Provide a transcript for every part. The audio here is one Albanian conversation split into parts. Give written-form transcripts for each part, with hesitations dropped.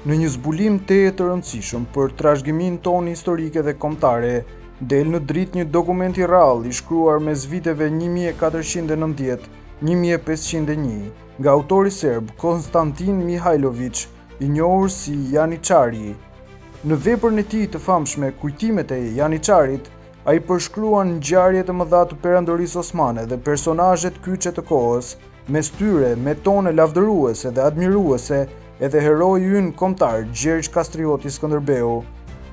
Në një zbulim teje të rëndësishëm për trashëgiminë tonë historike dhe kombëtare, del në dritë një dokument i rrallë i shkruar mes viteve 1490-1501 nga autori serb Konstantin Mihajlović, i njohur si Janiçari. Në veprën e tij të famshme Kujtimet e Janiçarit, ai përshkruan ngjarjet e mëdha të perandorisë osmane dhe personazhet kyçe të kohës, mes tyre me tone lavdëruese dhe admiruese edhe heroi ynë kombëtar Gjergj Kastrioti Skënderbeu.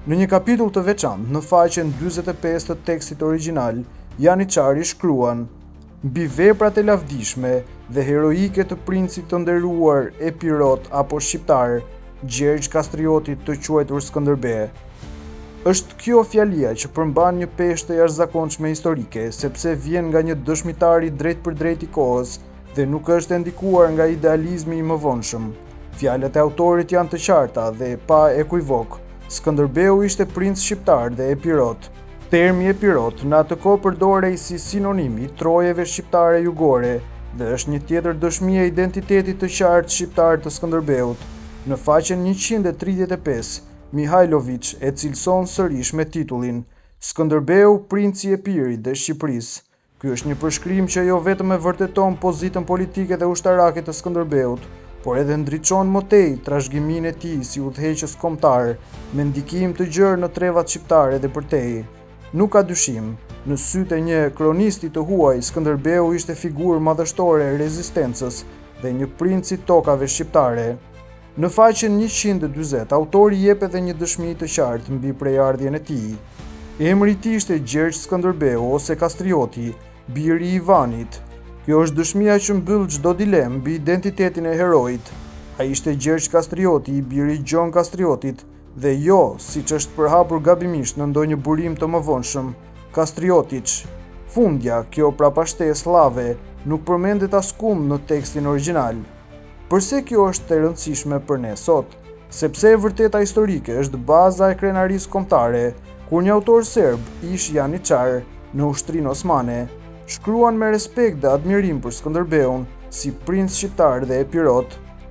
Në një kapitull të veçantë në faqen 45 të tekstit origjinal, Janiçari shkruan: mbi veprat e lavdishme dhe heroike të princit të nderuar Epirot apo shqiptar, Gjergj Kastrioti të quajtur Skënderbe. Është kjo fjalia që përmban një peshë të jashtëzakonshme historike, sepse vjen nga një dëshmitar i drejt për drejt i kohës dhe nuk është e ndikuar nga idealizmi i mëvonshëm. Fjalët e autorit janë të qarta dhe pa ekuivok. Skënderbeu ishte princ shqiptar dhe epirot. Termi epirot në atë kohë përdorej si sinonimi trojeve shqiptare jugore dhe është një tjetër dëshmi e identitetit të qartë shqiptar të Skënderbeut. Në faqen 135, Mihajlović e cilëson sërish me titullin Skënderbeu, princi i Epirit dhe Shqipërisë. Ky është një përshkrim që jo vetëm e vërteton pozitën politike dhe ushtarake të Skënderbeut, por edhe ndriçon më tej trashëgiminë e tij si udhëheqës kombëtar, me ndikim të gjerë në trevat shqiptare dhe përtej. Nuk ka dyshim, në sytë e një kronisti të huaj, Skënderbeu ishte figurë madhështore e rezistencës dhe një princ i tokave shqiptare. Në faqen 140, autori jep edhe një dëshmi të qartë mbi prejardhjen e tij. Emri i tij ishte Gjergj Skënderbeu ose Kastrioti, biri i Ivanit. Kjo është dëshmia që mbyll çdo dilemë mbi identitetin e heroit. Ai ishte Gjergj Kastrioti, i biri i Gjon Kastriotit, dhe jo, siç është përhapur gabimisht në ndonjë burim të mëvonshëm, Kastriotiç. Fundja, kjo prapashtesë slave, nuk përmendet askund në tekstin origjinal. Përse kjo është e rëndësishme për ne sot? Sepse e vërteta historike është baza e krenarisë kombëtare, kur një autor serb, ish Janiçar, në ushtrinë osmane, shkruan me respekt dhe admirim për Skënderbeun si princ shqiptar dhe epirot.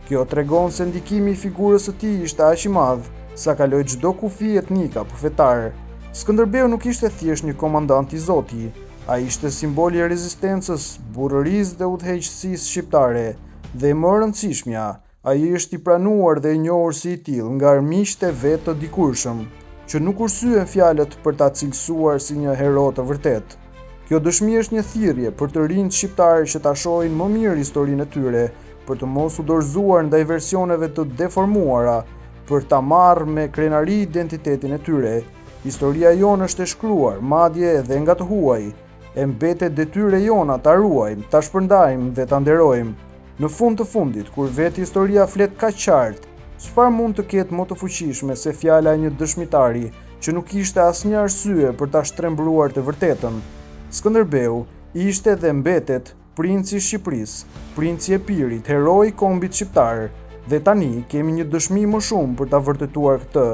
Kjo tregon se ndikimi i figurës së tij ishte aq i madh sa kaloi çdo kufi etnik apo fetar. Skënderbeu nuk ishte thjesht një komandant i Zoti, ai ishte simboli i rezistencës, burrërisë dhe udhëheqësisë shqiptare. Dhe më e rëndësishmja, ai është i pranuar dhe i njohur si i tillë nga armiqtë e vet të dikurshëm, që nuk ursyen fjalët për ta cilësuar si një hero të vërtetë. Kjo dëshmi është një thirrje për të rinjt shqiptarë që ta shohin më mirë historinë e tyre, për të mos u dorëzuar ndaj versioneve të deformuara, për ta marrë me krenari identitetin e tyre. Historia jonë është e shkruar, madje edhe nga të huaj. E mbetet detyre jona ta ruajmë, ta shpërndajmë dhe ta nderojmë. Në fund të fundit, kur vetë historia flet kaq qartë, çfarë mund të ketë më të fuqishme se fjala e një dëshmitari që nuk kishte asnjë arsye për ta shtrembruar të vërtetën? Skënderbeu ishte dhe mbetet princi i Shqipërisë, princi i Epirit, heroi i kombit shqiptar, dhe tani kemi një dëshmi më shumë për ta vërtetuar këtë.